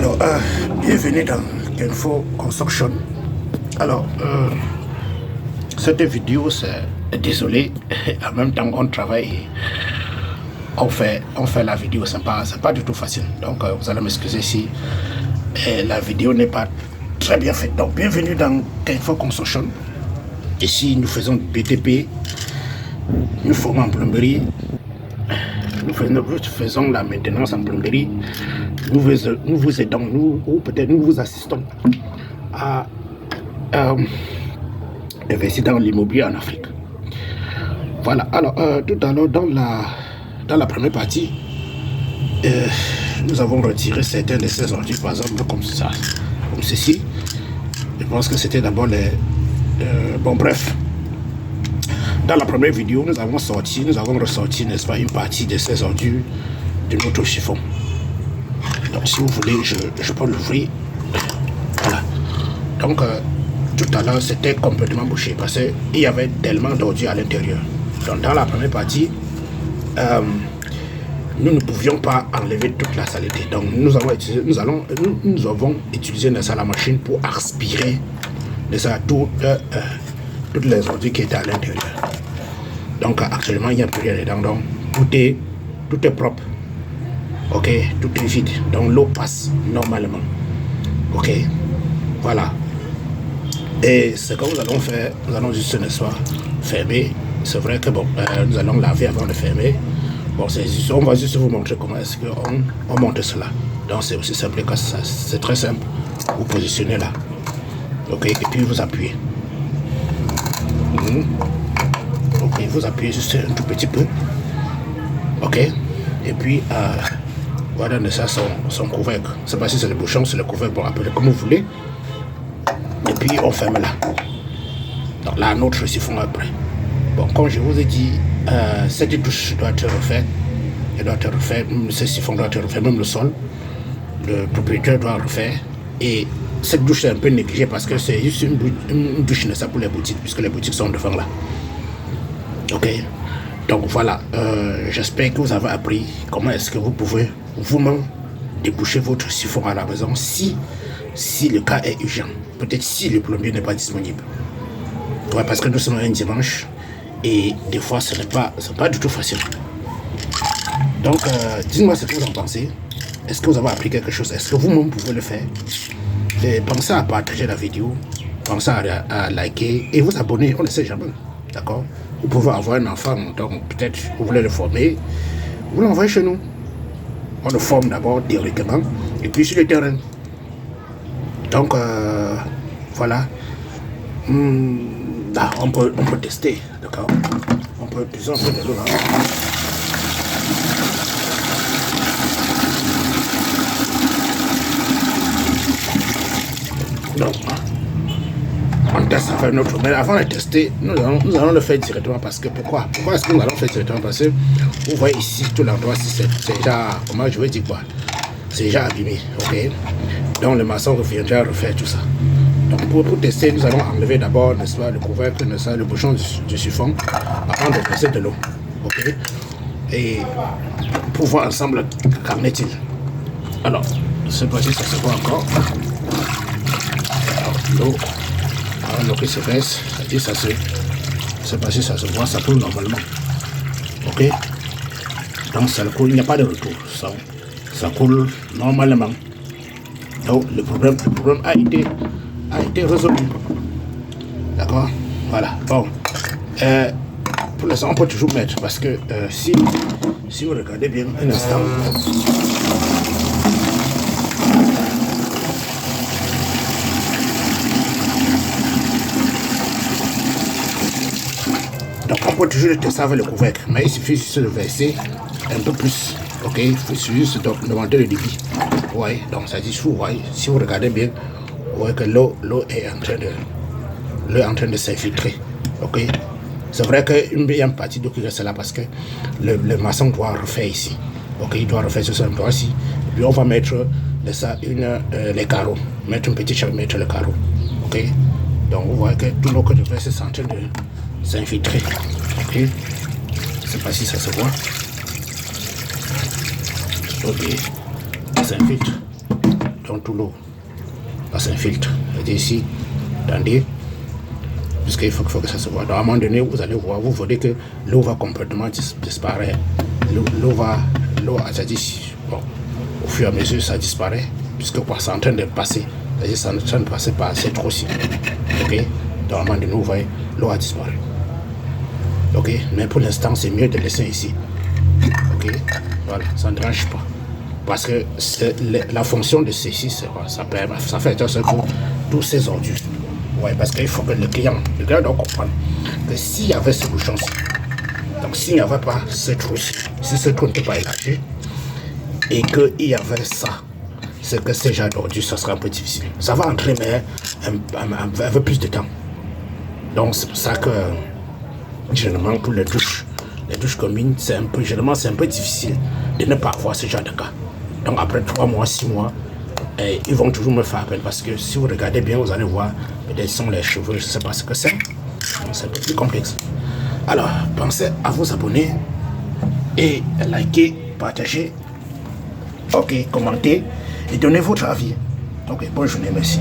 Alors, bienvenue dans Kenfo Construction. Alors, cette vidéo, c'est désolé, en même temps on travaille, on fait la vidéo, c'est pas du tout facile. Donc, vous allez m'excuser si la vidéo n'est pas très bien faite. Donc, bienvenue dans Kenfo Construction. Ici, nous faisons du BTP, nous formons en plomberie. Nous faisons la maintenance en plomberie, nous vous aidons, ou peut-être nous vous assistons à investir dans l'immobilier en Afrique. Voilà, alors tout à l'heure dans la première partie, nous avons retiré certains de ces ordures, par exemple comme ça, comme ceci. Je pense que c'était d'abord les... bon bref. Dans la première vidéo, nous avons ressorti, n'est-ce pas, une partie de ces ordures de notre chiffon. Donc, si vous voulez, je peux l'ouvrir. Voilà. Donc, tout à l'heure, c'était complètement bouché parce qu'il y avait tellement d'ordures à l'intérieur. Donc, dans la première partie, nous ne pouvions pas enlever toute la saleté. Donc, nous avons utilisé la machine pour aspirer toutes les ordures qui étaient à l'intérieur. Donc actuellement il n'y a plus rien dedans, donc tout est propre. Ok, tout est vide, donc l'eau passe normalement. Ok, voilà. Et ce que nous allons faire, nous allons juste ce soir fermer. C'est vrai que bon, nous allons laver avant de fermer. Bon, on va juste vous montrer comment est-ce qu'on monte cela. Donc c'est aussi simple que ça, c'est très simple. Vous positionnez là. Ok, et puis vous appuyez. Ok, vous appuyez juste un tout petit peu. Ok, et puis voilà ça son couvercle. C'est pas si c'est le bouchon, c'est le couvercle, bon, appelez comme vous voulez. Et puis on ferme là. Donc là, notre siphon après. Bon, comme je vous ai dit, cette douche doit être refaite. Elle doit être refaite, ce siphon doit être refait, même le sol. Le propriétaire doit refaire. Et cette douche est un peu négligée parce que c'est juste une douche nécessaire pour les boutiques, puisque les boutiques sont devant là. Ok, donc voilà, j'espère que vous avez appris comment est-ce que vous pouvez vous-même déboucher votre siphon à la maison si le cas est urgent, peut-être si le plombier n'est pas disponible. Ouais, parce que nous sommes un dimanche et des fois ce n'est pas du tout facile. Donc dites-moi ce que vous en pensez. Est-ce que vous avez appris quelque chose? Est-ce que vous-même pouvez le faire? Et pensez à partager la vidéo, pensez à liker et vous abonner, on ne sait jamais. D'accord? Vous pouvez avoir un enfant, donc peut-être vous voulez le former, vous l'envoyez chez nous. On le forme d'abord théoriquement et puis sur le terrain. Donc voilà. Là, on peut tester, d'accord? On peut plus en faire de l'eau là. Donc, on teste à faire notre. Mais avant de tester, nous allons le faire directement parce que pourquoi est-ce que nous allons le faire directement? Parce que vous voyez ici tout l'endroit, c'est déjà, comment je vais dire quoi, c'est déjà abîmé, ok? Donc le maçon reviendra refaire tout ça. Donc pour tester, nous allons enlever d'abord, n'est-ce pas, le couvercle, n'est-ce pas, le bouchon du siphon avant de passer de l'eau, ok? Et pour voir ensemble qu'en est-il. Alors, cette fois-ci, ça se voit encore. L'eau qui se baisse, c'est-à-dire c'est passé, ça se voit, ça coule normalement. Ok, donc ça coule, il n'y a pas de retour, ça coule normalement. Donc le problème a été résolu. D'accord, voilà. Bon, pour l'instant on peut toujours mettre parce que si vous regardez bien un instant. Donc on peut toujours le tester avec le couvercle, mais il suffit juste de verser un peu plus. Ok, il faut juste demander le débit. Ouais, donc ça dit ouais, si vous regardez bien, vous voyez que l'eau est en train de s'infiltrer. Ok, c'est vrai qu'il y a une partie d'eau qui reste là parce que le maçon doit refaire ici. Ok, il doit refaire ce endroit ici. Et puis on va mettre les carreaux, mettre une petite chambre, mettre le carreau. Ok, donc vous voyez que tout l'eau que je verse est en train de s'infiltrer. Ok, je sais pas si ça se voit. Ok, ça s'infiltre. font tout l'eau. Ça s'infiltre. Et ici, attendez, puisqu'il faut que ça se voit. Donc, à un moment donné, vous allez voir, vous voyez que l'eau va complètement disparaître. L'eau, c'est-à-dire, bon, au fur et à mesure, ça disparaît, puisque quoi, c'est en train de passer. C'est-à-dire, c'est en train de passer par cette trou-ci. Ok? Donc, à un moment donné, vous voyez, l'eau a disparu. Ok? Mais pour l'instant, c'est mieux de laisser ici. Ok? Voilà, ça ne dérange pas. Parce que la fonction de ceci, ça fait un seul coup tous ces ordures. Ouais, parce qu'il faut que le client doit comprendre que s'il y avait ce bouchon-ci, donc s'il n'y avait pas ce trou-ci, si ce trou n'était pas élargi, et qu'il y avait ça, c'est que ces genres d'ordures, ça serait un peu difficile. Ça va entrer, mais un peu plus de temps. Donc c'est pour ça que généralement pour les douches communes, généralement c'est un peu difficile de ne pas avoir ce genre de cas. Donc après 3 mois, 6 mois, ils vont toujours me faire appel parce que si vous regardez bien, vous allez voir, peut-être sont les cheveux, je ne sais pas ce que c'est un peu plus complexe. Alors, pensez à vous abonner et liker, partager, ok, commenter et donnez votre avis. Ok, bonne journée, merci.